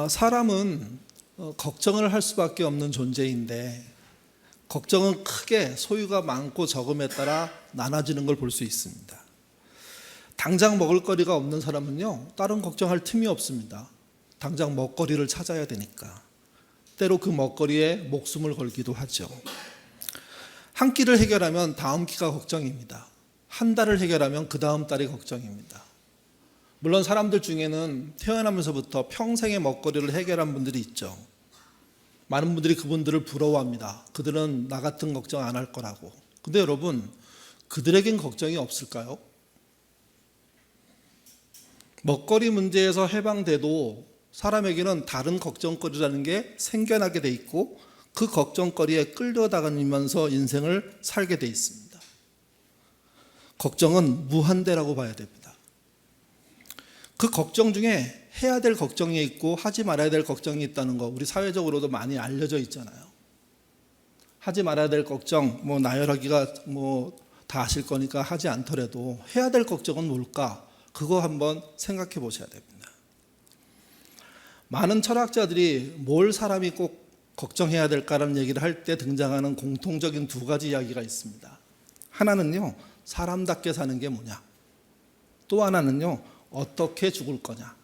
사람은 걱정을 할 수밖에 없는 존재인데 걱정은 크게 소유가 많고 적음에 따라 나눠지는 걸 볼 수 있습니다. 당장 먹을 거리가 없는 사람은요, 다른 걱정할 틈이 없습니다. 당장 먹거리를 찾아야 되니까. 때로 그 먹거리에 목숨을 걸기도 하죠. 한 끼를 해결하면 다음 끼가 걱정입니다. 한 달을 해결하면 그 다음 달이 걱정입니다. 물론 사람들 중에는 태어나면서부터 평생의 먹거리를 해결한 분들이 있죠. 많은 분들이 그분들을 부러워합니다. 그들은 나 같은 걱정 안 할 거라고. 근데 여러분, 그들에겐 걱정이 없을까요? 먹거리 문제에서 해방돼도 사람에게는 다른 걱정거리라는 게 생겨나게 돼 있고 그 걱정거리에 끌려다니면서 인생을 살게 돼 있습니다. 걱정은 무한대라고 봐야 됩니다. 그 걱정 중에 해야 될 걱정이 있고 하지 말아야 될 걱정이 있다는 거 우리 사회적으로도 많이 알려져 있잖아요. 하지 말아야 될 걱정, 나열하기가 다 아실 거니까 하지 않더라도 해야 될 걱정은 뭘까? 그거 한번 생각해 보셔야 됩니다. 많은 철학자들이 뭘 사람이 꼭 걱정해야 될까라는 얘기를 할 때 등장하는 공통적인 두 가지 이야기가 있습니다. 하나는요, 사람답게 사는 게 뭐냐. 또 하나는요, 어떻게 죽을 거냐.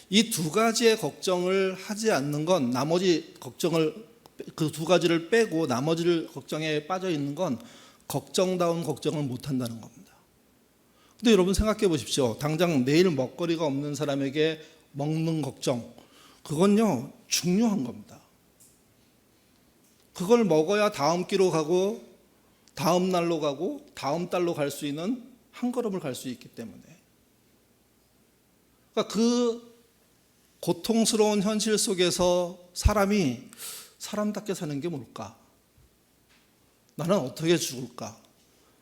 이 두 가지의 걱정을 하지 않는 건 나머지 걱정을 그 두 가지를 빼고 나머지 걱정에 빠져 있는 건 걱정다운 걱정을 못 한다는 겁니다. 근데 여러분 생각해 보십시오. 당장 내일 먹거리가 없는 사람에게 먹는 걱정, 그건요 중요한 겁니다. 그걸 먹어야 다음 끼로 가고 다음 날로 가고 다음 달로 갈 수 있는 한 걸음을 갈 수 있기 때문에, 그러니까 그 고통스러운 현실 속에서 사람이 사람답게 사는 게 뭘까? 나는 어떻게 죽을까?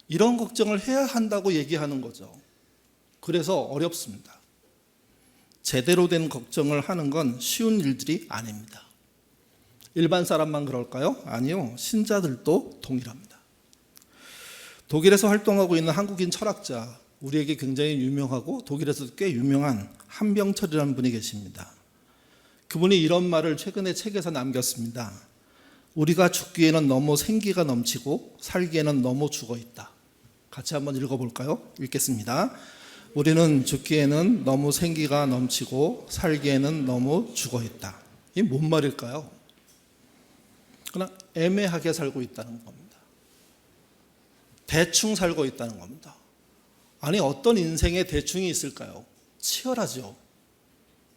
이런 걱정을 해야 한다고 얘기하는 거죠. 그래서 어렵습니다. 제대로 된 걱정을 하는 건 쉬운 일들이 아닙니다. 일반 사람만 그럴까요? 아니요. 신자들도 동일합니다. 독일에서 활동하고 있는 한국인 철학자, 우리에게 굉장히 유명하고 독일에서도 꽤 유명한 한병철이라는 분이 계십니다. 그분이 이런 말을 최근에 책에서 남겼습니다. 우리가 죽기에는 너무 생기가 넘치고 살기에는 너무 죽어있다. 같이 한번 읽어볼까요? 읽겠습니다. 우리는 죽기에는 너무 생기가 넘치고 살기에는 너무 죽어있다. 이게 뭔 말일까요? 그냥 애매하게 살고 있다는 겁니다. 대충 살고 있다는 겁니다. 아니, 어떤 인생에 대충이 있을까요? 치열하죠.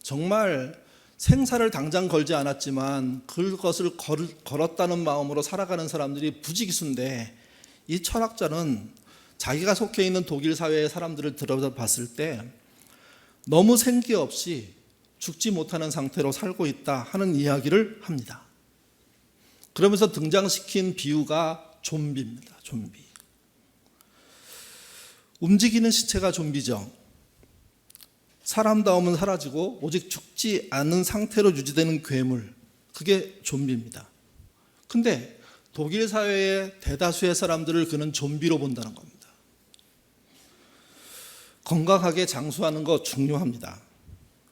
정말 생사를 당장 걸지 않았지만 그것을 걸었다는 마음으로 살아가는 사람들이 부지기수인데, 이 철학자는 자기가 속해 있는 독일 사회의 사람들을 들여다봤을 때 너무 생기 없이 죽지 못하는 상태로 살고 있다 하는 이야기를 합니다. 그러면서 등장시킨 비유가 좀비입니다. 좀비. 움직이는 시체가 좀비죠. 사람다움은 사라지고 오직 죽지 않은 상태로 유지되는 괴물, 그게 좀비입니다. 근데 독일 사회의 대다수의 사람들을 그는 좀비로 본다는 겁니다. 건강하게 장수하는 거 중요합니다.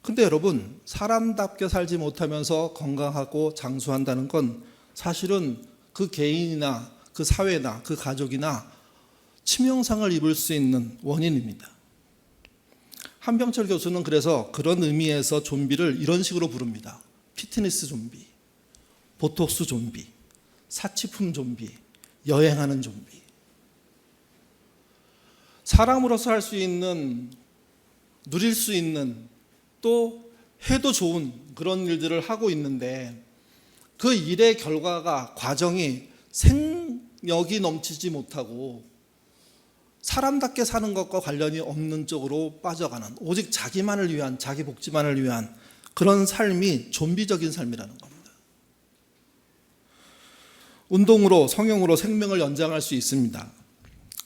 근데 여러분, 사람답게 살지 못하면서 건강하고 장수한다는 건 사실은 그 개인이나 그 사회나 그 가족이나 치명상을 입을 수 있는 원인입니다. 한병철 교수는 그래서 그런 의미에서 좀비를 이런 식으로 부릅니다. 피트니스 좀비, 보톡스 좀비, 사치품 좀비, 여행하는 좀비. 사람으로서 할 수 있는, 누릴 수 있는, 또 해도 좋은 그런 일들을 하고 있는데 그 일의 결과가, 과정이 생력이 넘치지 못하고 사람답게 사는 것과 관련이 없는 쪽으로 빠져가는, 오직 자기만을 위한, 자기 복지만을 위한 그런 삶이 좀비적인 삶이라는 겁니다. 운동으로, 성형으로 생명을 연장할 수 있습니다.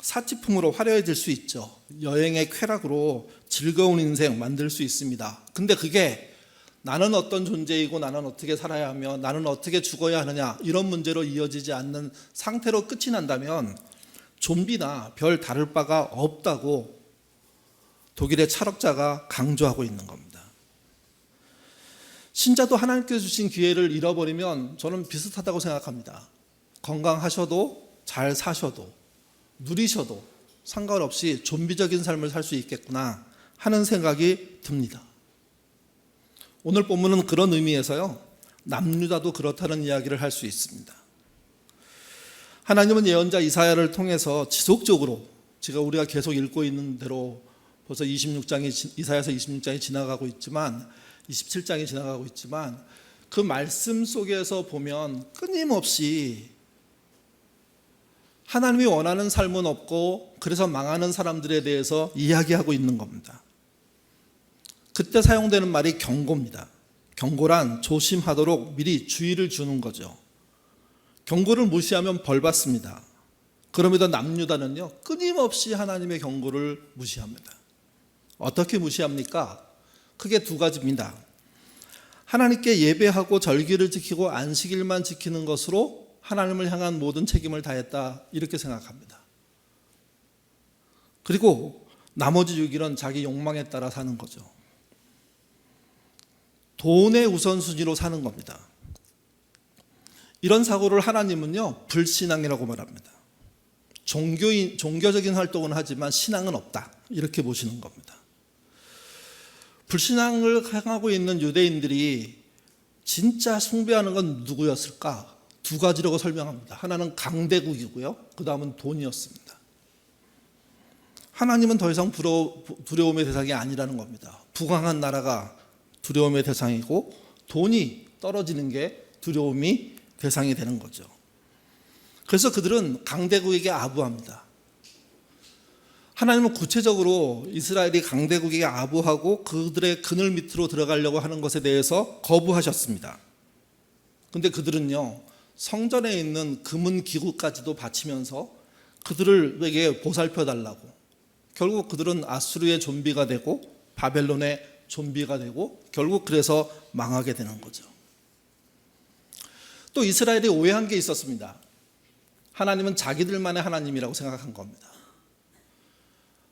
사치품으로 화려해질 수 있죠. 여행의 쾌락으로 즐거운 인생 만들 수 있습니다. 근데 그게 나는 어떤 존재이고 나는 어떻게 살아야 하며 나는 어떻게 죽어야 하느냐, 이런 문제로 이어지지 않는 상태로 끝이 난다면 좀비나 별 다를 바가 없다고 독일의 철학자가 강조하고 있는 겁니다. 신자도 하나님께서 주신 기회를 잃어버리면 저는 비슷하다고 생각합니다. 건강하셔도 잘 사셔도 누리셔도 상관없이 좀비적인 삶을 살 수 있겠구나 하는 생각이 듭니다. 오늘 본문은 그런 의미에서요, 남유다도 그렇다는 이야기를 할 수 있습니다. 하나님은 예언자 이사야를 통해서 지속적으로 우리가 계속 읽고 있는 대로 벌써 이사야서 26장이 지나가고 있지만 27장이 지나가고 있지만 그 말씀 속에서 보면 끊임없이 하나님이 원하는 삶은 없고 그래서 망하는 사람들에 대해서 이야기하고 있는 겁니다. 그때 사용되는 말이 경고입니다. 경고란 조심하도록 미리 주의를 주는 거죠. 경고를 무시하면 벌 받습니다. 그럼에도 남유다는요, 끊임없이 하나님의 경고를 무시합니다. 어떻게 무시합니까? 크게 두 가지입니다. 하나님께 예배하고 절기를 지키고 안식일만 지키는 것으로 하나님을 향한 모든 책임을 다했다, 이렇게 생각합니다. 그리고 나머지 6일은 자기 욕망에 따라 사는 거죠. 돈의 우선순위로 사는 겁니다. 이런 사고를 하나님은요, 불신앙이라고 말합니다. 종교적인 활동은 하지만 신앙은 없다, 이렇게 보시는 겁니다. 불신앙을 향하고 있는 유대인들이 진짜 숭배하는 건 누구였을까? 두 가지라고 설명합니다. 하나는 강대국이고요, 그 다음은 돈이었습니다. 하나님은 더 이상 두려움의 대상이 아니라는 겁니다. 부강한 나라가 두려움의 대상이고 돈이 떨어지는 게 두려움이 대상이 되는 거죠. 그래서 그들은 강대국에게 아부합니다. 하나님은 구체적으로 이스라엘이 강대국에게 아부하고 그들의 그늘 밑으로 들어가려고 하는 것에 대해서 거부하셨습니다. 그런데 그들은요, 성전에 있는 금은 기구까지도 바치면서 그들에게 보살펴 달라고, 결국 그들은 아수르의 좀비가 되고 바벨론의 좀비가 되고 결국 그래서 망하게 되는 거죠. 또 이스라엘이 오해한 게 있었습니다. 하나님은 자기들만의 하나님이라고 생각한 겁니다.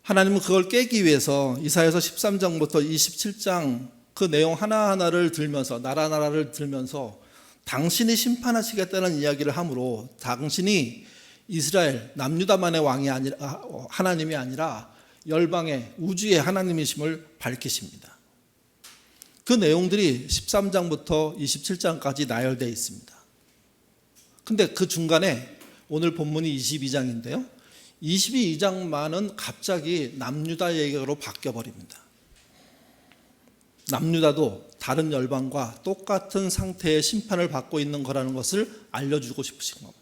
하나님은 그걸 깨기 위해서 이사야서 13장부터 27장 그 내용 하나하나를 들면서 나라를 들면서 당신이 심판하시겠다는 이야기를 하므로 당신이 이스라엘 남유다만의 왕이 아니라 하나님이 아니라 열방의 우주의 하나님이심을 밝히십니다. 그 내용들이 13장부터 27장까지 나열되어 있습니다. 근데 그 중간에 오늘 본문이 22장인데요. 22장만은 갑자기 남유다 얘기로 바뀌어 버립니다. 남유다도 다른 열방과 똑같은 상태의 심판을 받고 있는 거라는 것을 알려주고 싶으신 겁니다.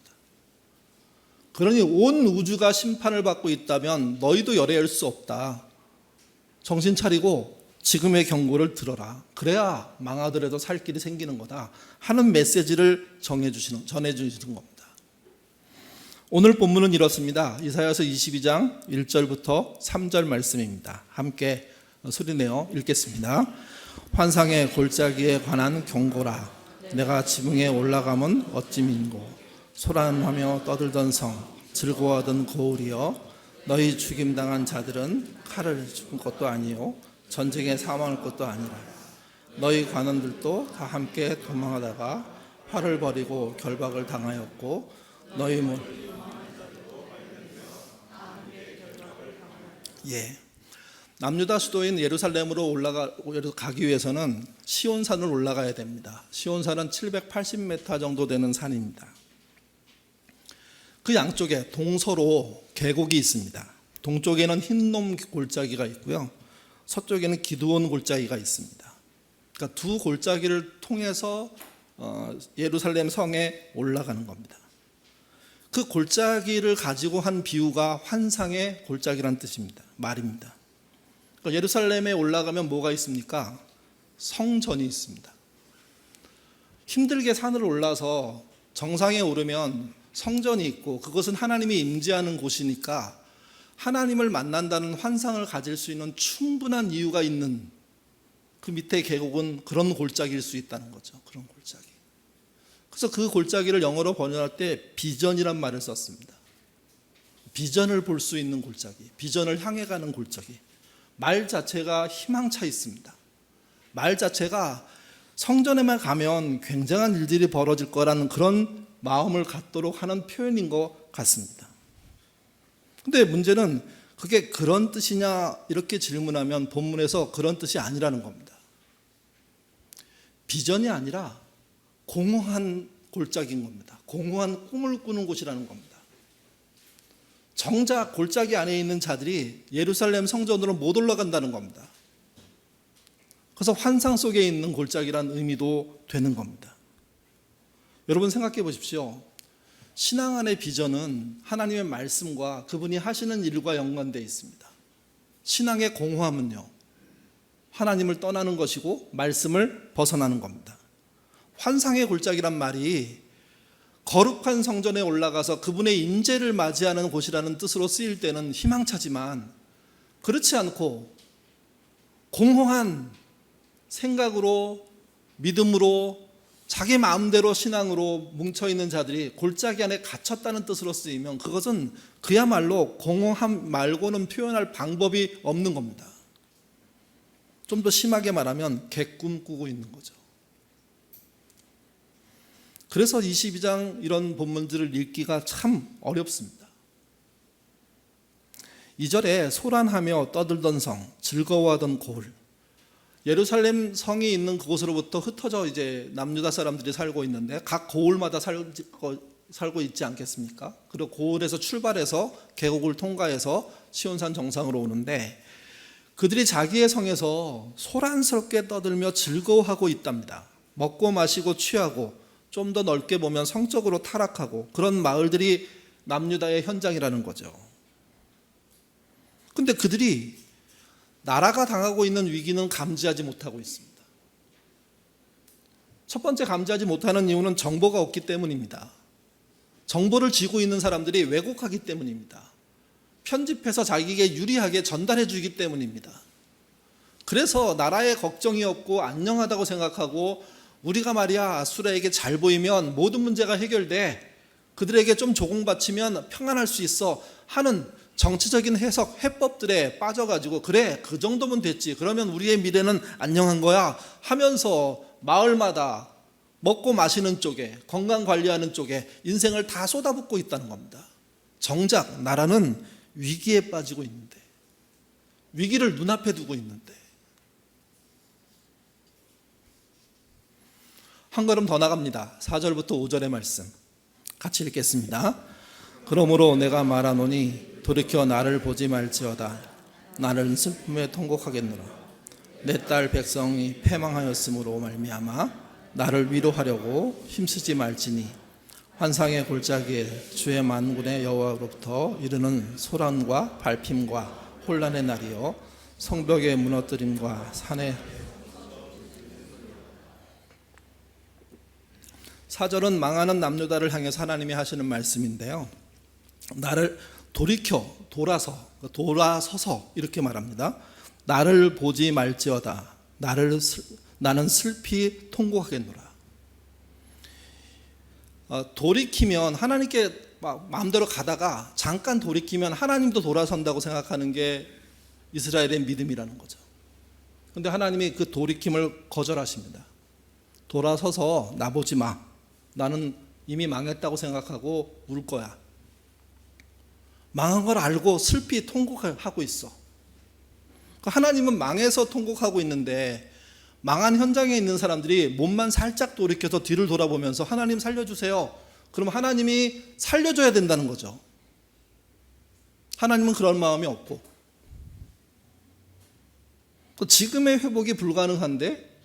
그러니 온 우주가 심판을 받고 있다면 너희도 열애할 수 없다. 정신 차리고 지금의 경고를 들어라. 그래야 망하더라도 살 길이 생기는 거다 하는 메시지를 전해주시는 겁니다. 오늘 본문은 이렇습니다. 이사야서 22장 1절부터 3절 말씀입니다. 함께 소리내어 읽겠습니다. 환상의 골짜기에 관한 경고라. 내가 지붕에 올라가면 어찌 민고 소란하며 떠들던 성 즐거워하던 거울이여, 너희 죽임당한 자들은 칼을 죽은 것도 아니요 전쟁에 사망할 것도 아니라 너희 관원들도 다 함께 도망하다가 활을 버리고 결박을 당하였고 너희 남유다 수도인 예루살렘으로 가기 위해서는 시온산을 올라가야 됩니다. 시온산은 780m 정도 되는 산입니다. 그 양쪽에 동서로 계곡이 있습니다. 동쪽에는 흰놈 골짜기가 있고요, 서쪽에는 기드온 골짜기가 있습니다. 그러니까 두 골짜기를 통해서 예루살렘 성에 올라가는 겁니다. 그 골짜기를 가지고 한 비유가 환상의 골짜기란 뜻입니다. 말입니다. 그러니까 예루살렘에 올라가면 뭐가 있습니까? 성전이 있습니다. 힘들게 산을 올라서 정상에 오르면 성전이 있고 그것은 하나님이 임재하는 곳이니까 하나님을 만난다는 환상을 가질 수 있는 충분한 이유가 있는 그 밑에 계곡은 그런 골짜기일 수 있다는 거죠. 그런 골짜기. 그래서 그 골짜기를 영어로 번역할 때 비전이란 말을 썼습니다. 비전을 볼 수 있는 골짜기, 비전을 향해 가는 골짜기. 말 자체가 희망차 있습니다. 말 자체가 성전에만 가면 굉장한 일들이 벌어질 거라는 그런 마음을 갖도록 하는 표현인 것 같습니다. 근데 문제는 그게 그런 뜻이냐 이렇게 질문하면 본문에서 그런 뜻이 아니라는 겁니다. 비전이 아니라 공허한 골짜기인 겁니다. 공허한 꿈을 꾸는 곳이라는 겁니다. 정작 골짜기 안에 있는 자들이 예루살렘 성전으로 못 올라간다는 겁니다. 그래서 환상 속에 있는 골짜기란 의미도 되는 겁니다. 여러분 생각해 보십시오. 신앙 안의 비전은 하나님의 말씀과 그분이 하시는 일과 연관되어 있습니다. 신앙의 공허함은요, 하나님을 떠나는 것이고 말씀을 벗어나는 겁니다. 환상의 골짜기란 말이 거룩한 성전에 올라가서 그분의 임재를 맞이하는 곳이라는 뜻으로 쓰일 때는 희망차지만, 그렇지 않고 공허한 생각으로, 믿음으로, 자기 마음대로 신앙으로 뭉쳐있는 자들이 골짜기 안에 갇혔다는 뜻으로 쓰이면 그것은 그야말로 공허함 말고는 표현할 방법이 없는 겁니다. 좀 더 심하게 말하면 객꿈 꾸고 있는 거죠. 그래서 22장 이런 본문들을 읽기가 참 어렵습니다. 2절에 소란하며 떠들던 성, 즐거워하던 고을. 예루살렘 성이 있는 그곳으로부터 흩어져 이제 남유다 사람들이 살고 있는데 각 고을마다 살고 있지 않겠습니까? 그리고 고을에서 출발해서 계곡을 통과해서 시온산 정상으로 오는데 그들이 자기의 성에서 소란스럽게 떠들며 즐거워하고 있답니다. 먹고 마시고 취하고 좀 더 넓게 보면 성적으로 타락하고 그런 마을들이 남유다의 현장이라는 거죠. 근데 그들이 나라가 당하고 있는 위기는 감지하지 못하고 있습니다. 첫 번째 감지하지 못하는 이유는 정보가 없기 때문입니다. 정보를 쥐고 있는 사람들이 왜곡하기 때문입니다. 편집해서 자기에게 유리하게 전달해 주기 때문입니다. 그래서 나라에 걱정이 없고 안녕하다고 생각하고 우리가 말이야 아수라에게 잘 보이면 모든 문제가 해결돼, 그들에게 좀 조공바치면 평안할 수 있어 하는 정치적인 해석, 해법들에 빠져가지고 그래 그 정도면 됐지, 그러면 우리의 미래는 안녕한 거야 하면서 마을마다 먹고 마시는 쪽에, 건강관리하는 쪽에 인생을 다 쏟아붓고 있다는 겁니다. 정작 나라는 위기에 빠지고 있는데, 위기를 눈앞에 두고 있는데. 한 걸음 더 나갑니다. 4절부터 5절의 말씀 같이 읽겠습니다. 그러므로 내가 말하노니 돌이켜 나를 보지 말지어다. 나는 슬픔에 통곡하겠노라. 내 딸 백성이 패망하였으므로 말미암아 나를 위로하려고 힘쓰지 말지니 환상의 골짜기에 주의 만군의 여호와로부터 이르는 소란과 발핌과 혼란의 날이요 성벽의 무너뜨림과 산의. 4절은 망하는 남유다를 향해서 하나님이 하시는 말씀인데요, 나를 돌이켜, 돌아서서 이렇게 말합니다. 나를 보지 말지어다. 나는 슬피 통곡하겠노라. 돌이키면, 하나님께 마음대로 가다가 잠깐 돌이키면 하나님도 돌아선다고 생각하는 게 이스라엘의 믿음이라는 거죠. 그런데 하나님이 그 돌이킴을 거절하십니다. 돌아서서 나보지 마. 나는 이미 망했다고 생각하고 울 거야. 망한 걸 알고 슬피 통곡하고 있어. 하나님은 망해서 통곡하고 있는데 망한 현장에 있는 사람들이 몸만 살짝 돌이켜서 뒤를 돌아보면서 하나님 살려주세요. 그럼 하나님이 살려줘야 된다는 거죠. 하나님은 그런 마음이 없고, 지금의 회복이 불가능한데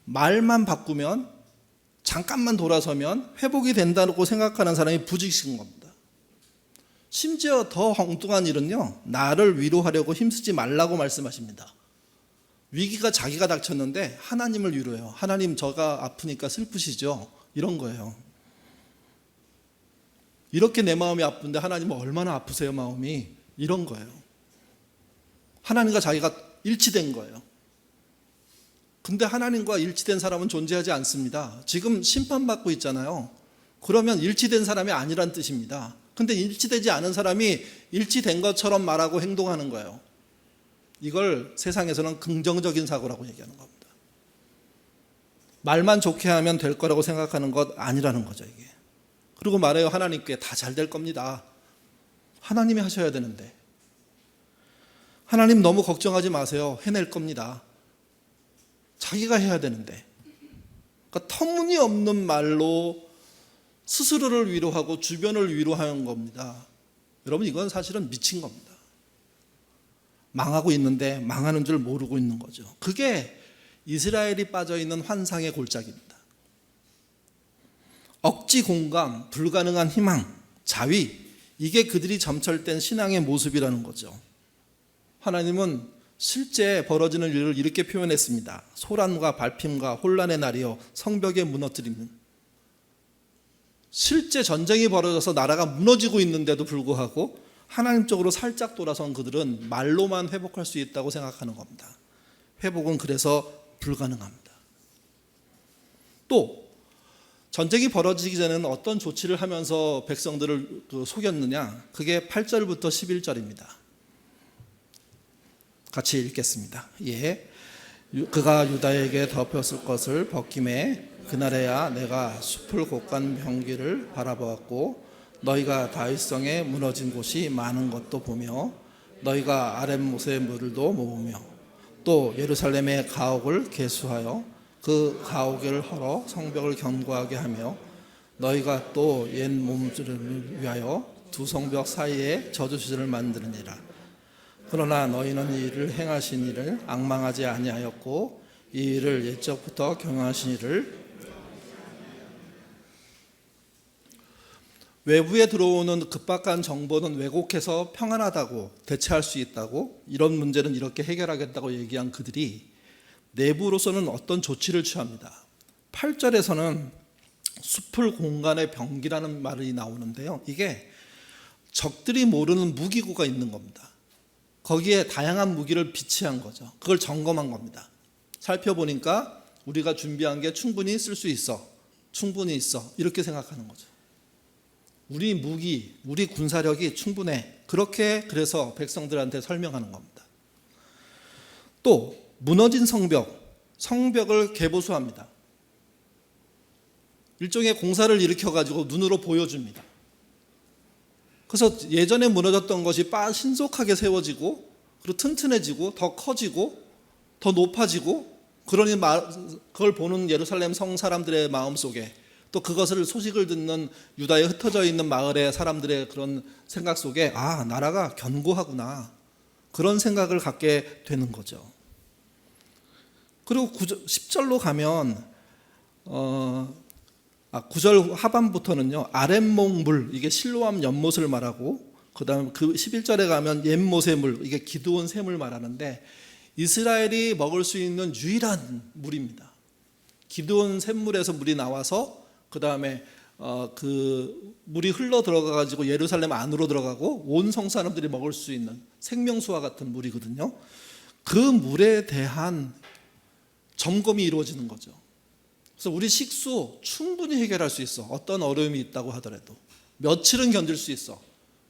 말만 바꾸면, 잠깐만 돌아서면 회복이 된다고 생각하는 사람이 부지식인 겁니다. 심지어 더 엉뚱한 일은요, 나를 위로하려고 힘쓰지 말라고 말씀하십니다. 위기가 자기가 닥쳤는데 하나님을 위로해요. 하나님 저가 아프니까 슬프시죠? 이런 거예요. 이렇게 내 마음이 아픈데 하나님은 얼마나 아프세요 마음이? 이런 거예요. 하나님과 자기가 일치된 거예요. 근데 하나님과 일치된 사람은 존재하지 않습니다. 지금 심판받고 있잖아요. 그러면 일치된 사람이 아니란 뜻입니다. 근데 일치되지 않은 사람이 일치된 것처럼 말하고 행동하는 거예요. 이걸 세상에서는 긍정적인 사고라고 얘기하는 겁니다. 말만 좋게 하면 될 거라고 생각하는 것 아니라는 거죠, 이게. 그리고 말해요, 하나님께 다 잘 될 겁니다. 하나님이 하셔야 되는데. 하나님 너무 걱정하지 마세요. 해낼 겁니다. 자기가 해야 되는데. 그러니까 터무니없는 말로 스스로를 위로하고 주변을 위로하는 겁니다. 여러분, 이건 사실은 미친 겁니다. 망하고 있는데 망하는 줄 모르고 있는 거죠. 그게 이스라엘이 빠져있는 환상의 골짜기입니다. 억지 공감, 불가능한 희망, 자위, 이게 그들이 점철된 신앙의 모습이라는 거죠. 하나님은 실제 벌어지는 일을 이렇게 표현했습니다. 소란과 발핌과 혼란의 날이요 성벽에 무너뜨리는. 실제 전쟁이 벌어져서 나라가 무너지고 있는데도 불구하고 하나님 쪽으로 살짝 돌아선 그들은 말로만 회복할 수 있다고 생각하는 겁니다. 회복은 그래서 불가능합니다. 또 전쟁이 벌어지기 전에는 어떤 조치를 하면서 백성들을 속였느냐, 그게 8절부터 11절입니다. 같이 읽겠습니다. 예, 그가 유다에게 덮였을 것을 벗김에 그날에야 내가 숲을 곳간 병기를 바라보았고 너희가 다윗성에 무너진 곳이 많은 것도 보며 너희가 아랫못의 물도 모으며 또 예루살렘의 가옥을 계수하여 그 가옥을 헐어 성벽을 견고하게 하며 너희가 또 옛 몸들을 위하여 두 성벽 사이에 저주시를 만드느니라. 그러나 너희는 이 일을 행하신 이를 앙망하지 아니하였고 이 일을 옛적부터 경영하신 이를 외부에 들어오는 급박한 정보는 왜곡해서 평안하다고 대체할 수 있다고, 이런 문제는 이렇게 해결하겠다고 얘기한 그들이 내부로서는 어떤 조치를 취합니다. 8절에서는 숲을 공간의 병기라는 말이 나오는데요. 이게 적들이 모르는 무기고가 있는 겁니다. 거기에 다양한 무기를 비치한 거죠. 그걸 점검한 겁니다. 살펴보니까 우리가 준비한 게 충분히 쓸 수 있어. 충분히 있어. 이렇게 생각하는 거죠. 우리 무기, 우리 군사력이 충분해. 그렇게 그래서 백성들한테 설명하는 겁니다. 또 무너진 성벽을 개보수합니다. 일종의 공사를 일으켜가지고 눈으로 보여줍니다. 그래서 예전에 무너졌던 것이 신속하게 세워지고 그리고 튼튼해지고 더 커지고 더 높아지고, 그러니 그걸 보는 예루살렘 성 사람들의 마음속에 또 그것을 소식을 듣는 유다에 흩어져 있는 마을의 사람들의 그런 생각 속에 나라가 견고하구나, 그런 생각을 갖게 되는 거죠. 그리고 10절로 가면 9절 하반부터는요, 아랫목 물, 이게 실로암 연못을 말하고, 그 다음 그 11절에 가면 옛못의 물, 이게 기드온 샘을 말하는데 이스라엘이 먹을 수 있는 유일한 물입니다. 기드온 샘물에서 물이 나와서 그 다음에 그 물이 흘러 들어가 가지고 예루살렘 안으로 들어가고 온 성 사람들이 먹을 수 있는 생명수와 같은 물이거든요. 그 물에 대한 점검이 이루어지는 거죠. 그래서 우리 식수 충분히 해결할 수 있어. 어떤 어려움이 있다고 하더라도 며칠은 견딜 수 있어.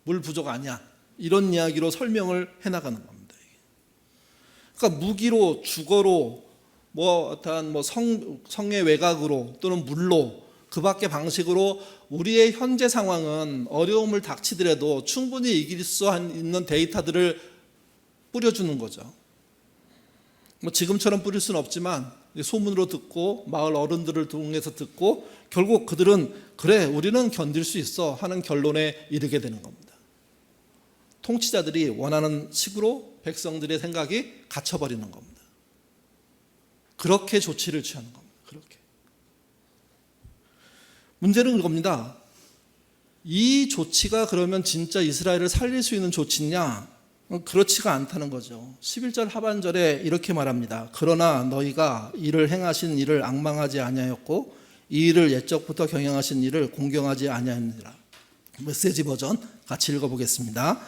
물 부족 아니야. 이런 이야기로 설명을 해나가는 겁니다. 그러니까 무기로, 주거로, 성의 외곽으로 또는 물로, 그 밖의 방식으로 우리의 현재 상황은 어려움을 닥치더라도 충분히 이길 수 있는 데이터들을 뿌려주는 거죠. 지금처럼 뿌릴 수는 없지만 소문으로 듣고 마을 어른들을 통해서 듣고 결국 그들은 그래, 우리는 견딜 수 있어 하는 결론에 이르게 되는 겁니다. 통치자들이 원하는 식으로 백성들의 생각이 갇혀버리는 겁니다. 그렇게 조치를 취하는 겁니다. 그렇게. 문제는 그겁니다. 이 조치가 그러면 진짜 이스라엘을 살릴 수 있는 조치냐? 그렇지가 않다는 거죠. 11절 하반절에 이렇게 말합니다. 그러나 너희가 이를 행하신 이를 앙망하지 아니하였고 이 일을 옛적부터 경영하신 이를 공경하지 아니하였느니라. 메시지 버전 같이 읽어보겠습니다.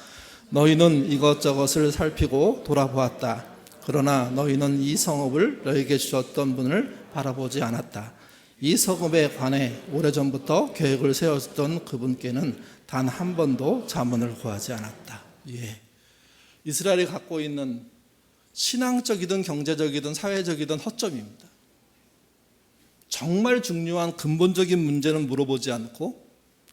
너희는 이것저것을 살피고 돌아보았다. 그러나 너희는 이 성읍을 너희에게 주셨던 분을 바라보지 않았다. 이 성읍에 관해 오래전부터 계획을 세웠던 그분께는 단 한 번도 자문을 구하지 않았다. 예. 이스라엘이 갖고 있는 신앙적이든 경제적이든 사회적이든 허점입니다. 정말 중요한 근본적인 문제는 물어보지 않고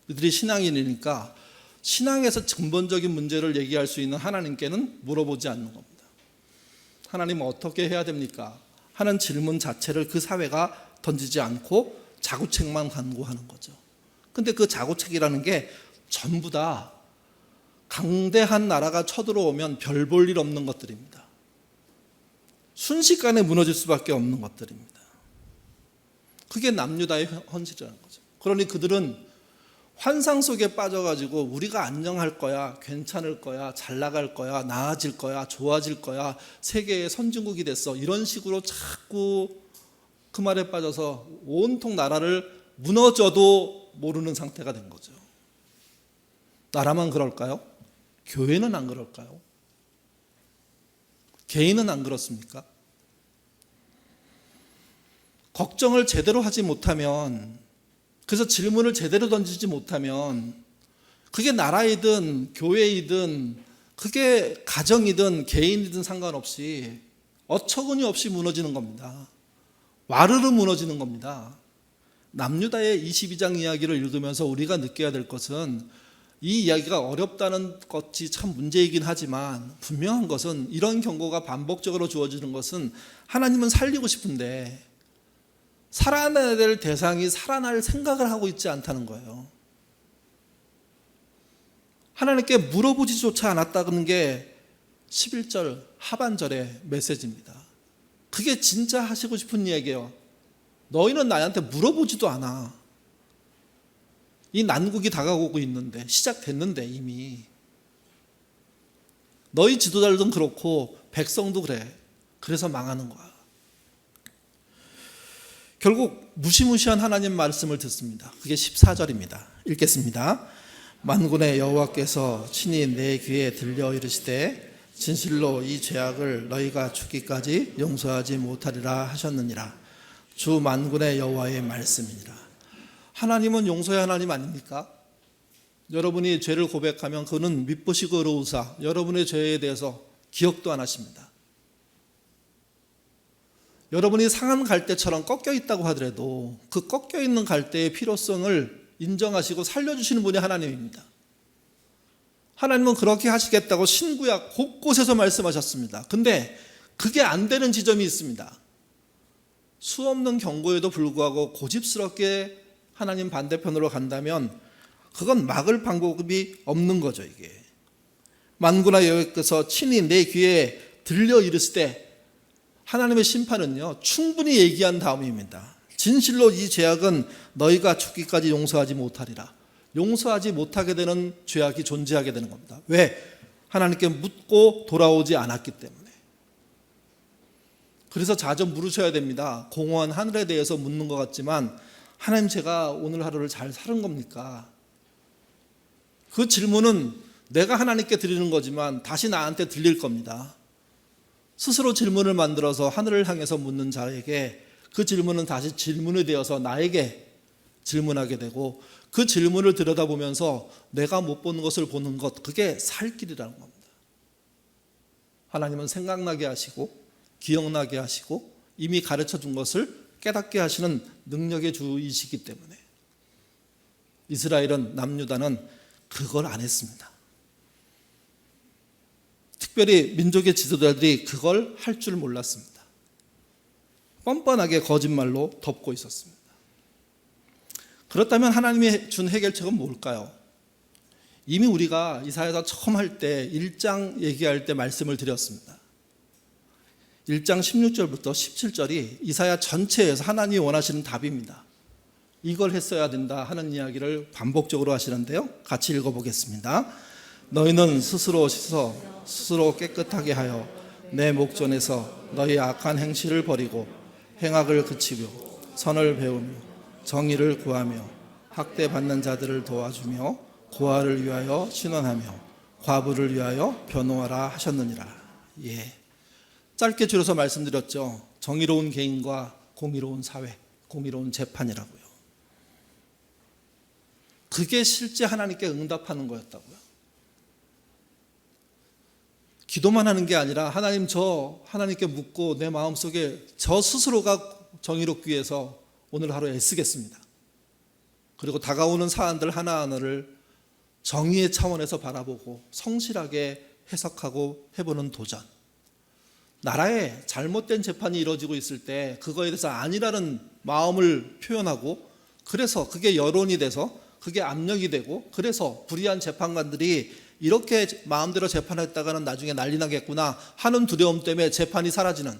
이들이 신앙인이니까 신앙에서 근본적인 문제를 얘기할 수 있는 하나님께는 물어보지 않는 겁니다. 하나님 어떻게 해야 됩니까? 하는 질문 자체를 그 사회가 던지지 않고 자구책만 간구하는 거죠. 근데 그 자구책이라는 게 전부 다 강대한 나라가 쳐들어오면 별 볼 일 없는 것들입니다. 순식간에 무너질 수밖에 없는 것들입니다. 그게 남유다의 헌신이라는 거죠. 그러니 그들은 환상 속에 빠져가지고 우리가 안정할 거야, 괜찮을 거야, 잘 나갈 거야, 나아질 거야, 좋아질 거야, 세계의 선진국이 됐어, 이런 식으로 자꾸 그 말에 빠져서 온통 나라를 무너져도 모르는 상태가 된 거죠. 나라만 그럴까요? 교회는 안 그럴까요? 개인은 안 그렇습니까? 걱정을 제대로 하지 못하면, 그래서 질문을 제대로 던지지 못하면 그게 나라이든 교회이든 그게 가정이든 개인이든 상관없이 어처구니 없이 무너지는 겁니다. 와르르 무너지는 겁니다. 남유다의 22장 이야기를 읽으면서 우리가 느껴야 될 것은 이 이야기가 어렵다는 것이 참 문제이긴 하지만 분명한 것은 이런 경고가 반복적으로 주어지는 것은 하나님은 살리고 싶은데 살아나야 될 대상이 살아날 생각을 하고 있지 않다는 거예요. 하나님께 물어보지조차 않았다는 게 11절 하반절의 메시지입니다. 그게 진짜 하시고 싶은 이야기예요. 너희는 나한테 물어보지도 않아. 이 난국이 다가오고 있는데, 시작됐는데 이미. 너희 지도자들도 그렇고 백성도 그래. 그래서 망하는 거야. 결국 무시무시한 하나님 말씀을 듣습니다. 그게 14절입니다. 읽겠습니다. 만군의 여호와께서 친히 내 귀에 들려 이르시되 진실로 이 죄악을 너희가 죽기까지 용서하지 못하리라 하셨느니라. 주 만군의 여호와의 말씀이니라. 하나님은 용서의 하나님 아닙니까? 여러분이 죄를 고백하면 그는 밉으시고 의로우사 여러분의 죄에 대해서 기억도 안 하십니다. 여러분이 상한 갈대처럼 꺾여 있다고 하더라도 그 꺾여 있는 갈대의 필요성을 인정하시고 살려주시는 분이 하나님입니다. 하나님은 그렇게 하시겠다고 신구약 곳곳에서 말씀하셨습니다. 근데 그게 안 되는 지점이 있습니다. 수없는 경고에도 불구하고 고집스럽게 하나님 반대편으로 간다면 그건 막을 방법이 없는 거죠. 이게 만군의 여호와께서 친히 내 귀에 들려 이르시되, 하나님의 심판은요 충분히 얘기한 다음입니다. 진실로 이 죄악은 너희가 죽기까지 용서하지 못하리라. 용서하지 못하게 되는 죄악이 존재하게 되는 겁니다. 왜? 하나님께 묻고 돌아오지 않았기 때문에. 그래서 자주 물으셔야 됩니다. 공허한 하늘에 대해서 묻는 것 같지만 하나님, 제가 오늘 하루를 잘 사는 겁니까? 그 질문은 내가 하나님께 드리는 거지만 다시 나한테 들릴 겁니다. 스스로 질문을 만들어서 하늘을 향해서 묻는 자에게 그 질문은 다시 질문이 되어서 나에게 질문하게 되고, 그 질문을 들여다보면서 내가 못 보는 것을 보는 것, 그게 살 길이라는 겁니다. 하나님은 생각나게 하시고 기억나게 하시고 이미 가르쳐 준 것을 깨닫게 하시는 능력의 주이시기 때문에 이스라엘은, 남유다는 그걸 안 했습니다. 특별히 민족의 지도자들이 그걸 할 줄 몰랐습니다. 뻔뻔하게 거짓말로 덮고 있었습니다. 그렇다면 하나님이 준 해결책은 뭘까요? 이미 우리가 이사야서 처음 할 때 1장 얘기할 때 말씀을 드렸습니다. 1장 16절부터 17절이 이사야 전체에서 하나님이 원하시는 답입니다. 이걸 했어야 된다 하는 이야기를 반복적으로 하시는데요. 같이 읽어보겠습니다. 너희는 스스로 씻어 스스로 깨끗하게 하여 내 목전에서 너희 악한 행실을 버리고 행악을 그치고 선을 배우며 정의를 구하며 학대받는 자들을 도와주며 고아를 위하여 신원하며 과부를 위하여 변호하라 하셨느니라. 예, 짧게 줄여서 말씀드렸죠. 정의로운 개인과 공의로운 사회, 공의로운 재판이라고요. 그게 실제 하나님께 응답하는 거였다고요. 기도만 하는 게 아니라 하나님, 저 하나님께 묻고 내 마음속에 저 스스로가 정의롭기 위해서 오늘 하루 애쓰겠습니다. 그리고 다가오는 사안들 하나하나를 정의의 차원에서 바라보고 성실하게 해석하고 해보는 도전. 나라에 잘못된 재판이 이루어지고 있을 때 그거에 대해서 아니라는 마음을 표현하고, 그래서 그게 여론이 돼서 그게 압력이 되고, 그래서 불의한 재판관들이 이렇게 마음대로 재판했다가는 나중에 난리 나겠구나 하는 두려움 때문에 재판이 사라지는,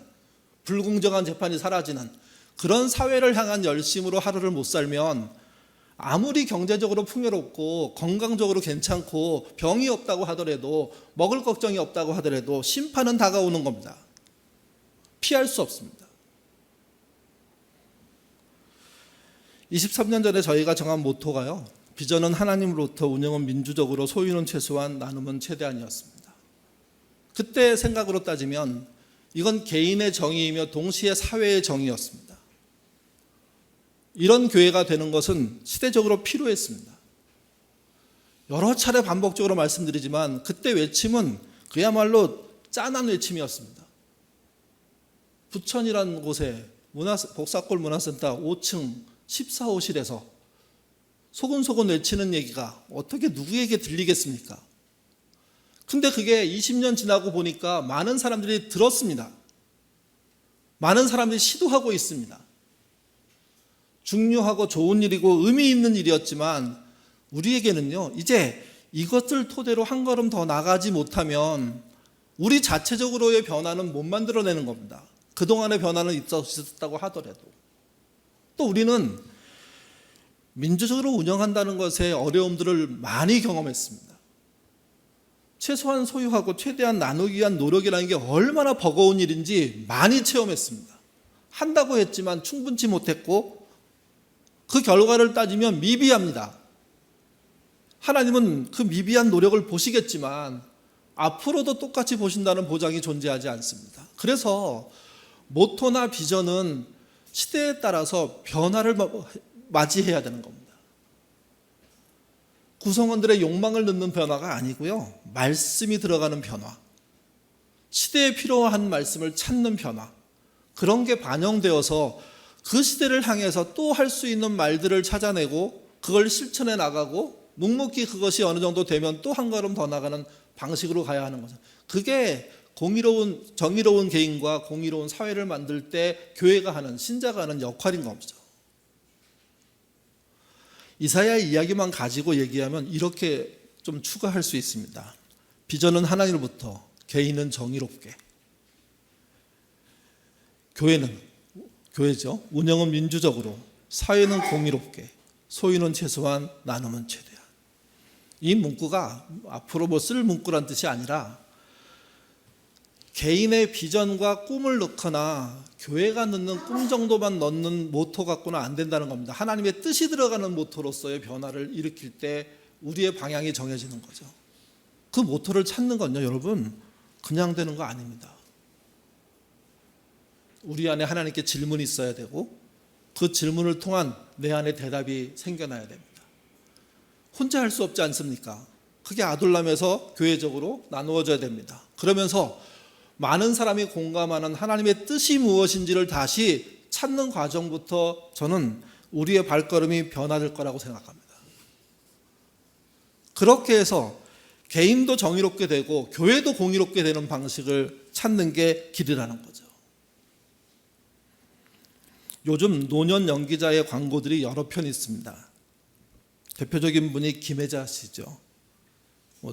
불공정한 재판이 사라지는 그런 사회를 향한 열심으로 하루를 못 살면 아무리 경제적으로 풍요롭고 건강적으로 괜찮고 병이 없다고 하더라도, 먹을 걱정이 없다고 하더라도 심판은 다가오는 겁니다. 피할 수 없습니다. 23년 전에 저희가 정한 모토가요, 비전은 하나님으로부터, 운영은 민주적으로, 소유는 최소한, 나눔은 최대한이었습니다. 그때 생각으로 따지면 이건 개인의 정의이며 동시에 사회의 정의였습니다. 이런 교회가 되는 것은 시대적으로 필요했습니다. 여러 차례 반복적으로 말씀드리지만 그때 외침은 그야말로 짠한 외침이었습니다. 부천이라는 곳에 복사골 문화센터 5층 14호실에서 소곤소곤 외치는 얘기가 어떻게 누구에게 들리겠습니까? 근데 그게 20년 지나고 보니까 많은 사람들이 들었습니다. 많은 사람들이 시도하고 있습니다. 중요하고 좋은 일이고 의미 있는 일이었지만 우리에게는요, 이제 이것을 토대로 한 걸음 더 나가지 못하면 우리 자체적으로의 변화는 못 만들어내는 겁니다. 그동안의 변화는 있었다고 하더라도. 또 우리는 민주적으로 운영한다는 것의 어려움들을 많이 경험했습니다. 최소한 소유하고 최대한 나누기 위한 노력이라는 게 얼마나 버거운 일인지 많이 체험했습니다. 한다고 했지만 충분치 못했고, 그 결과를 따지면 미비합니다. 하나님은 그 미비한 노력을 보시겠지만 앞으로도 똑같이 보신다는 보장이 존재하지 않습니다. 그래서 모토나 비전은 시대에 따라서 변화를 맞이해야 되는 겁니다. 구성원들의 욕망을 넣는 변화가 아니고요, 말씀이 들어가는 변화, 시대에 필요한 말씀을 찾는 변화, 그런 게 반영되어서 그 시대를 향해서 또 할 수 있는 말들을 찾아내고 그걸 실천해 나가고, 묵묵히 그것이 어느 정도 되면 또 한 걸음 더 나가는 방식으로 가야 하는 거죠. 그게 정의로운 개인과 공의로운 사회를 만들 때 교회가 하는, 신자가 하는 역할인 겁니다. 이사야의 이야기만 가지고 얘기하면 이렇게 좀 추가할 수 있습니다. 비전은 하나님으로부터, 개인은 정의롭게, 교회죠. 운영은 민주적으로, 사회는 공의롭게, 소유는 최소한, 나눔은 최대한. 이 문구가 앞으로 쓸 문구란 뜻이 아니라 개인의 비전과 꿈을 넣거나 교회가 넣는 꿈 정도만 넣는 모토 갖고는 안 된다는 겁니다. 하나님의 뜻이 들어가는 모토로서의 변화를 일으킬 때 우리의 방향이 정해지는 거죠. 그 모토를 찾는 건요, 여러분, 그냥 되는 거 아닙니다. 우리 안에 하나님께 질문이 있어야 되고, 그 질문을 통한 내 안에 대답이 생겨나야 됩니다. 혼자 할 수 없지 않습니까? 그게 아둘람에서 교회적으로 나누어져야 됩니다. 그러면서 많은 사람이 공감하는 하나님의 뜻이 무엇인지를 다시 찾는 과정부터 저는 우리의 발걸음이 변화될 거라고 생각합니다. 그렇게 해서 개인도 정의롭게 되고 교회도 공의롭게 되는 방식을 찾는 게 길이라는 거죠. 요즘 노년 연기자의 광고들이 여러 편 있습니다. 대표적인 분이 김혜자 씨죠.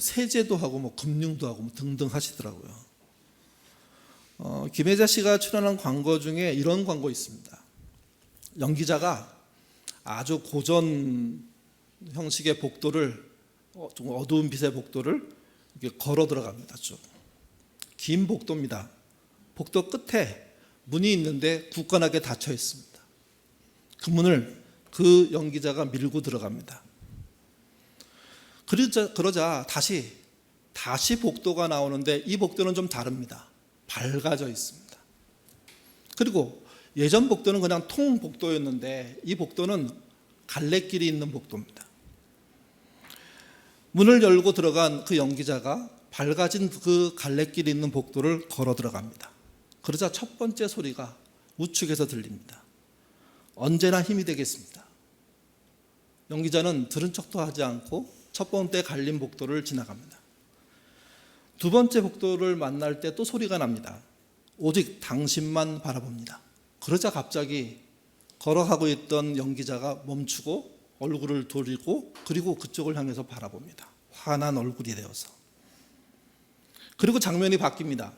세제도 하고 금융도 하고 등등 하시더라고요. 김혜자 씨가 출연한 광고 중에 이런 광고 있습니다. 연기자가 아주 고전 형식의 복도를, 좀 어두운 빛의 복도를 이렇게 걸어 들어갑니다. 쭉 긴 복도입니다. 복도 끝에 문이 있는데 굳건하게 닫혀 있습니다. 그 문을 그 연기자가 밀고 들어갑니다. 그러자 다시 복도가 나오는데 이 복도는 좀 다릅니다. 밝아져 있습니다. 그리고 예전 복도는 그냥 통 복도였는데 이 복도는 갈래길이 있는 복도입니다. 문을 열고 들어간 그 연기자가 밝아진 그 갈래길이 있는 복도를 걸어 들어갑니다. 그러자 첫 번째 소리가 우측에서 들립니다. 언제나 힘이 되겠습니다. 연기자는 들은 척도 하지 않고 첫 번째 갈린 복도를 지나갑니다. 두 번째 복도를 만날 때 또 소리가 납니다. 오직 당신만 바라봅니다. 그러자 갑자기 걸어가고 있던 연기자가 멈추고 얼굴을 돌리고 그리고 그쪽을 향해서 바라봅니다. 환한 얼굴이 되어서. 그리고 장면이 바뀝니다.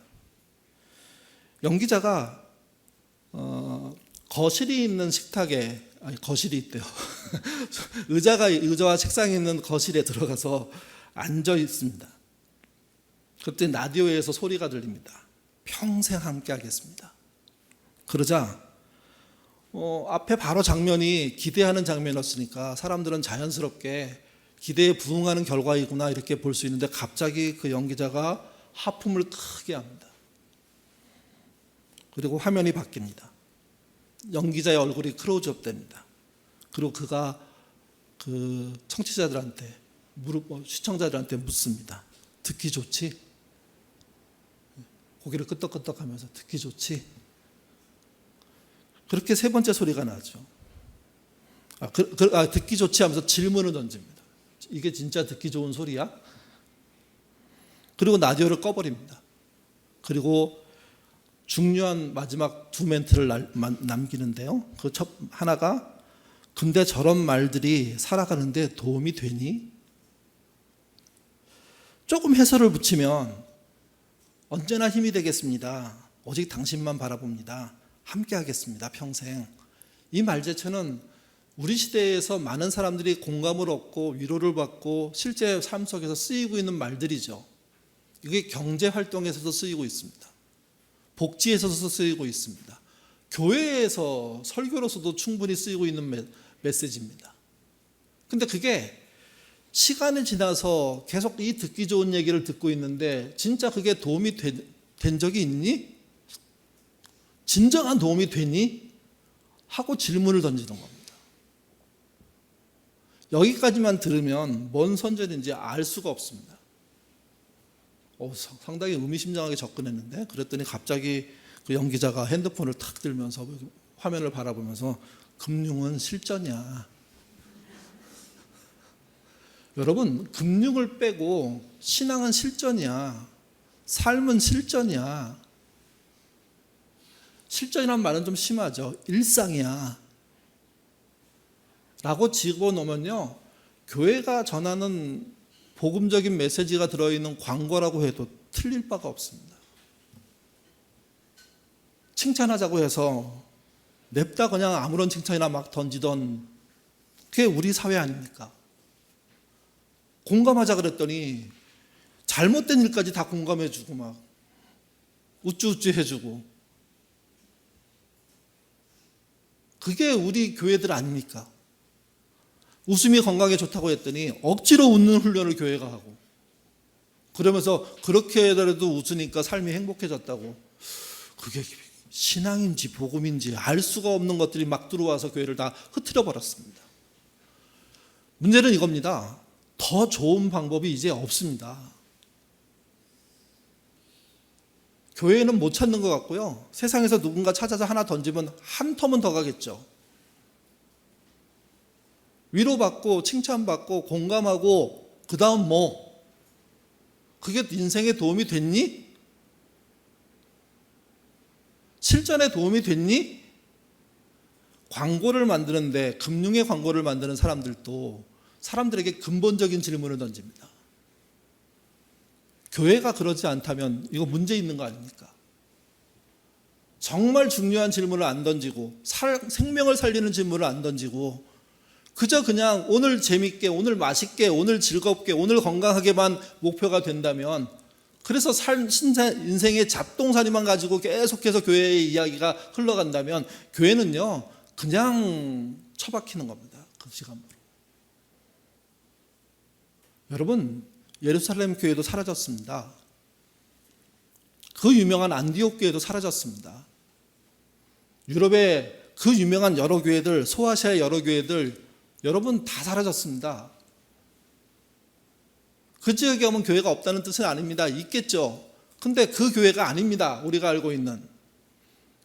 연기자가 거실이 있는 식탁에, 거실이 있대요. 의자와 책상이 있는 거실에 들어가서 앉아 있습니다. 그때 라디오에서 소리가 들립니다. 평생 함께 하겠습니다. 그러자 앞에 바로 장면이 기대하는 장면이었으니까 사람들은 자연스럽게 기대에 부응하는 결과이구나 이렇게 볼 수 있는데 갑자기 그 연기자가 하품을 크게 합니다. 그리고 화면이 바뀝니다. 연기자의 얼굴이 클로즈업 됩니다. 그리고 그가 그 청취자들한테 시청자들한테 묻습니다. 듣기 좋지? 고개를 끄덕끄덕하면서 듣기 좋지? 그렇게 세 번째 소리가 나죠. 듣기 좋지 하면서 질문을 던집니다. 이게 진짜 듣기 좋은 소리야? 그리고 라디오를 꺼버립니다. 그리고 중요한 마지막 두 멘트를 남기는데요. 그 첫 하나가 근데 저런 말들이 살아가는데 도움이 되니? 조금 해설을 붙이면 언제나 힘이 되겠습니다. 오직 당신만 바라봅니다. 함께 하겠습니다. 평생. 이 말제처는 우리 시대에서 많은 사람들이 공감을 얻고 위로를 받고 실제 삶 속에서 쓰이고 있는 말들이죠. 이게 경제 활동에서도 쓰이고 있습니다. 복지에서도 쓰이고 있습니다. 교회에서 설교로서도 충분히 쓰이고 있는 메시지입니다. 근데 그게 시간이 지나서 계속 이 듣기 좋은 얘기를 듣고 있는데 진짜 그게 도움이 된 적이 있니? 진정한 도움이 되니? 하고 질문을 던지는 겁니다. 여기까지만 들으면 뭔 선전인지 알 수가 없습니다. 상당히 의미심장하게 접근했는데 그랬더니 갑자기 그 연기자가 핸드폰을 탁 들면서 화면을 바라보면서 금융은 실전이야. 여러분, 금융을 빼고 신앙은 실전이야. 삶은 실전이야. 실전이란 말은 좀 심하죠. 일상이야. 라고 집어넣으면요, 교회가 전하는 복음적인 메시지가 들어있는 광고라고 해도 틀릴 바가 없습니다. 칭찬하자고 해서 냅다 그냥 아무런 칭찬이나 막 던지던 그게 우리 사회 아닙니까? 공감하자 그랬더니 잘못된 일까지 다 공감해주고 막 우쭈우쭈 해주고 그게 우리 교회들 아닙니까? 웃음이 건강에 좋다고 했더니 억지로 웃는 훈련을 교회가 하고 그러면서 그렇게 해더라도 웃으니까 삶이 행복해졌다고 그게 신앙인지 복음인지 알 수가 없는 것들이 막 들어와서 교회를 다 흐트려 버렸습니다. 문제는 이겁니다. 더 좋은 방법이 이제 없습니다. 교회는 못 찾는 것 같고요. 세상에서 누군가 찾아서 하나 던지면 한 텀은 더 가겠죠. 위로받고 칭찬받고 공감하고 그 다음 뭐? 그게 인생에 도움이 됐니? 실전에 도움이 됐니? 광고를 만드는데 금융의 광고를 만드는 사람들도 사람들에게 근본적인 질문을 던집니다. 교회가 그러지 않다면 이거 문제 있는 거 아닙니까? 정말 중요한 질문을 안 던지고 생명을 살리는 질문을 안 던지고 그저 그냥 오늘 재밌게 오늘 맛있게 오늘 즐겁게 오늘 건강하게만 목표가 된다면 그래서 인생의 잡동사니만 가지고 계속해서 교회의 이야기가 흘러간다면 교회는요 그냥 처박히는 겁니다. 그 시간으로. 여러분, 예루살렘 교회도 사라졌습니다. 그 유명한 안디옥 교회도 사라졌습니다. 유럽의 그 유명한 여러 교회들, 소아시아의 여러 교회들 여러분 다 사라졌습니다. 그 지역에 오면 교회가 없다는 뜻은 아닙니다. 있겠죠. 근데 그 교회가 아닙니다. 우리가 알고 있는.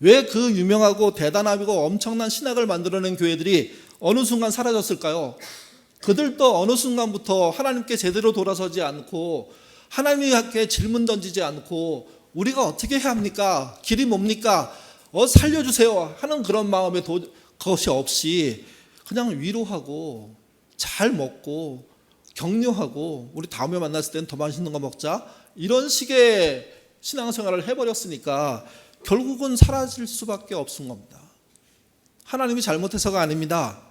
왜 그 유명하고 대단하고 엄청난 신학을 만들어낸 교회들이 어느 순간 사라졌을까요? 그들도 어느 순간부터 하나님께 제대로 돌아서지 않고 하나님께 질문 던지지 않고 우리가 어떻게 해야 합니까? 길이 뭡니까? 살려주세요 하는 그런 마음의 것이 없이 그냥 위로하고 잘 먹고 격려하고 우리 다음에 만났을 때는 더 맛있는 거 먹자 이런 식의 신앙생활을 해버렸으니까 결국은 사라질 수밖에 없은 겁니다. 하나님이 잘못해서가 아닙니다.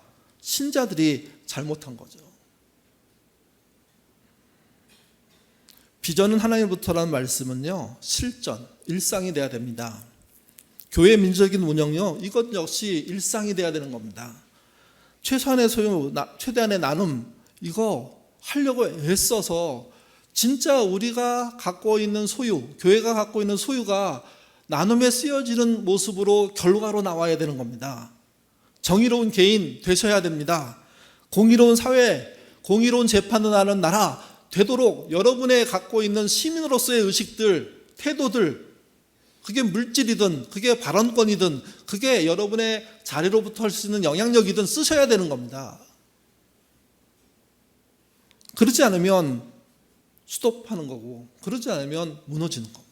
신자들이 잘못한 거죠. 비전은 하나님부터라는 말씀은요, 실전, 일상이 돼야 됩니다. 교회 민주적인 운영요, 이것 역시 일상이 돼야 되는 겁니다. 최소한의 소유, 최대한의 나눔, 이거 하려고 애써서 진짜 우리가 갖고 있는 소유, 교회가 갖고 있는 소유가 나눔에 쓰여지는 모습으로 결과로 나와야 되는 겁니다. 정의로운 개인 되셔야 됩니다. 공의로운 사회, 공의로운 재판을 하는 나라 되도록 여러분의 갖고 있는 시민으로서의 의식들, 태도들, 그게 물질이든 그게 발언권이든 그게 여러분의 자리로부터 할 수 있는 영향력이든 쓰셔야 되는 겁니다. 그러지 않으면 스톱하는 거고 그러지 않으면 무너지는 겁니다.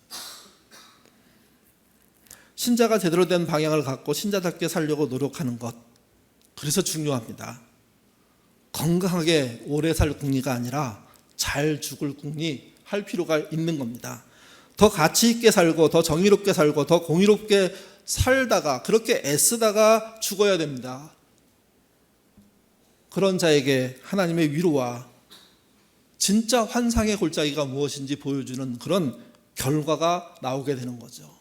신자가 제대로 된 방향을 갖고 신자답게 살려고 노력하는 것, 그래서 중요합니다. 건강하게 오래 살 궁리가 아니라 잘 죽을 궁리 할 필요가 있는 겁니다. 더 가치 있게 살고 더 정의롭게 살고 더 공의롭게 살다가 그렇게 애쓰다가 죽어야 됩니다. 그런 자에게 하나님의 위로와 진짜 환상의 골짜기가 무엇인지 보여주는 그런 결과가 나오게 되는 거죠.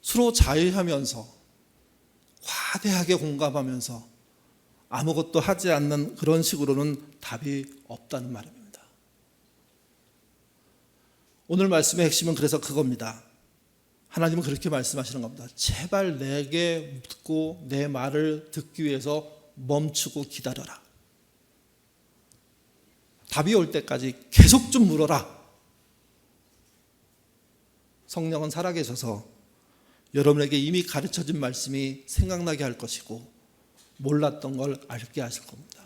서로 자유하면서 과대하게 공감하면서 아무것도 하지 않는 그런 식으로는 답이 없다는 말입니다. 오늘 말씀의 핵심은 그래서 그겁니다. 하나님은 그렇게 말씀하시는 겁니다. 제발 내게 묻고 내 말을 듣기 위해서 멈추고 기다려라. 답이 올 때까지 계속 좀 물어라. 성령은 살아계셔서 여러분에게 이미 가르쳐진 말씀이 생각나게 할 것이고 몰랐던 걸 알게 하실 겁니다.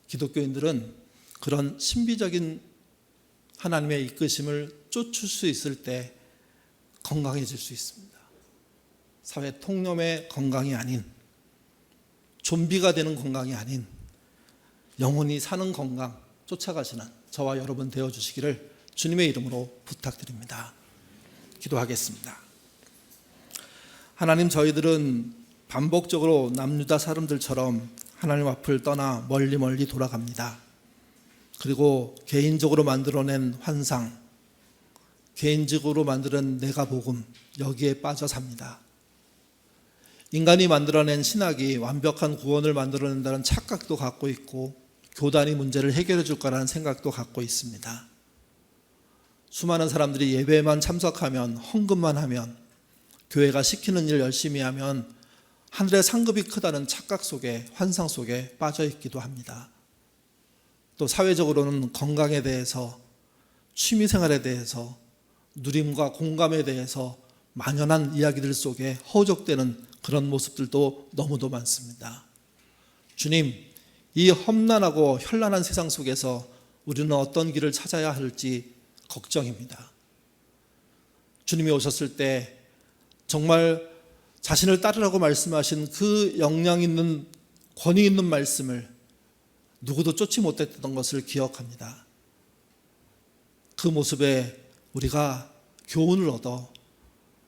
기독교인들은 그런 신비적인 하나님의 이끄심을 쫓을 수 있을 때 건강해질 수 있습니다. 사회 통념의 건강이 아닌, 좀비가 되는 건강이 아닌 영원히 사는 건강 쫓아가시는 저와 여러분 되어주시기를 주님의 이름으로 부탁드립니다. 기도하겠습니다. 하나님, 저희들은 반복적으로 남유다 사람들처럼 하나님 앞을 떠나 멀리 돌아갑니다. 그리고 개인적으로 만들어낸 환상, 개인적으로 만드는 내가 복음, 여기에 빠져 삽니다. 인간이 만들어낸 신학이 완벽한 구원을 만들어낸다는 착각도 갖고 있고 교단이 문제를 해결해 줄 거라는 생각도 갖고 있습니다. 수많은 사람들이 예배에만 참석하면, 헌금만 하면, 교회가 시키는 일 열심히 하면 하늘의 상급이 크다는 착각 속에, 환상 속에 빠져 있기도 합니다. 또 사회적으로는 건강에 대해서, 취미생활에 대해서, 누림과 공감에 대해서 만연한 이야기들 속에 허우적대는 그런 모습들도 너무도 많습니다. 주님, 이 험난하고 현란한 세상 속에서 우리는 어떤 길을 찾아야 할지 걱정입니다. 주님이 오셨을 때 정말 자신을 따르라고 말씀하신 그 영향 있는, 권위 있는 말씀을 누구도 쫓지 못했던 것을 기억합니다. 그 모습에 우리가 교훈을 얻어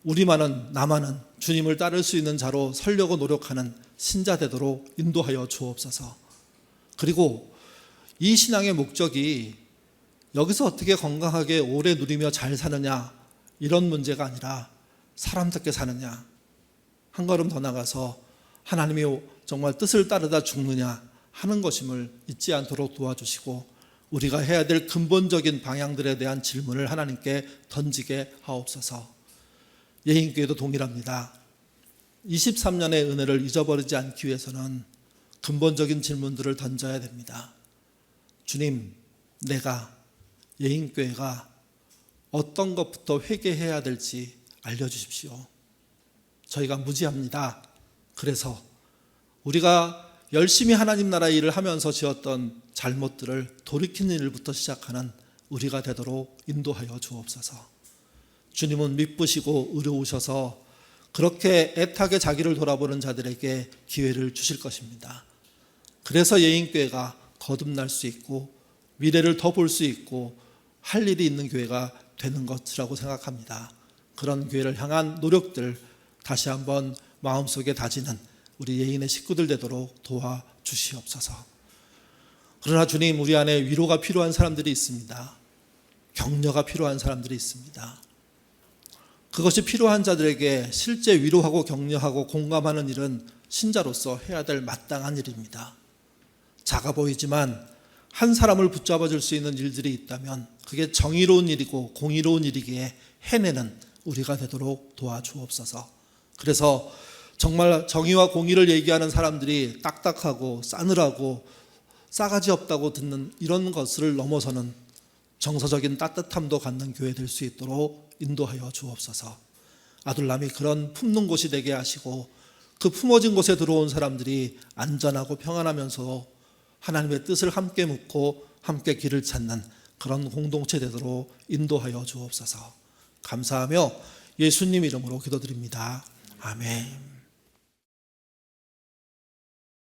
우리만은, 나만은 주님을 따를 수 있는 자로 서려고 노력하는 신자 되도록 인도하여 주옵소서. 그리고 이 신앙의 목적이 여기서 어떻게 건강하게 오래 누리며 잘 사느냐, 이런 문제가 아니라 사람답게 사느냐, 한 걸음 더 나가서 하나님이 정말 뜻을 따르다 죽느냐 하는 것임을 잊지 않도록 도와주시고 우리가 해야 될 근본적인 방향들에 대한 질문을 하나님께 던지게 하옵소서. 예인교회도 동일합니다. 23년의 은혜를 잊어버리지 않기 위해서는 근본적인 질문들을 던져야 됩니다. 주님, 내가, 예인교회가 어떤 것부터 회개해야 될지 알려주십시오. 저희가 무지합니다. 그래서 우리가 열심히 하나님 나라 일을 하면서 지었던 잘못들을 돌이키는 일부터 시작하는 우리가 되도록 인도하여 주옵소서. 주님은 미쁘시고 의로우셔서 그렇게 애타게 자기를 돌아보는 자들에게 기회를 주실 것입니다. 그래서 예인교회가 거듭날 수 있고 미래를 더 볼 수 있고 할 일이 있는 교회가 되는 것이라고 생각합니다. 그런 교회를 향한 노력들 다시 한번 마음속에 다지는 우리 예인의 식구들 되도록 도와주시옵소서. 그러나 주님, 우리 안에 위로가 필요한 사람들이 있습니다. 격려가 필요한 사람들이 있습니다. 그것이 필요한 자들에게 실제 위로하고 격려하고 공감하는 일은 신자로서 해야 될 마땅한 일입니다. 작아 보이지만 한 사람을 붙잡아 줄 수 있는 일들이 있다면 그게 정의로운 일이고 공의로운 일이기에 해내는 우리가 되도록 도와주옵소서. 그래서 정말 정의와 공의를 얘기하는 사람들이 딱딱하고 싸늘하고 싸가지 없다고 듣는 이런 것을 넘어서는 정서적인 따뜻함도 갖는 교회 될 수 있도록 인도하여 주옵소서. 아둘람이 그런 품는 곳이 되게 하시고 그 품어진 곳에 들어온 사람들이 안전하고 평안하면서 하나님의 뜻을 함께 묻고 함께 길을 찾는 그런 공동체 되도록 인도하여 주옵소서. 감사하며 예수님 이름으로 기도드립니다. 아멘.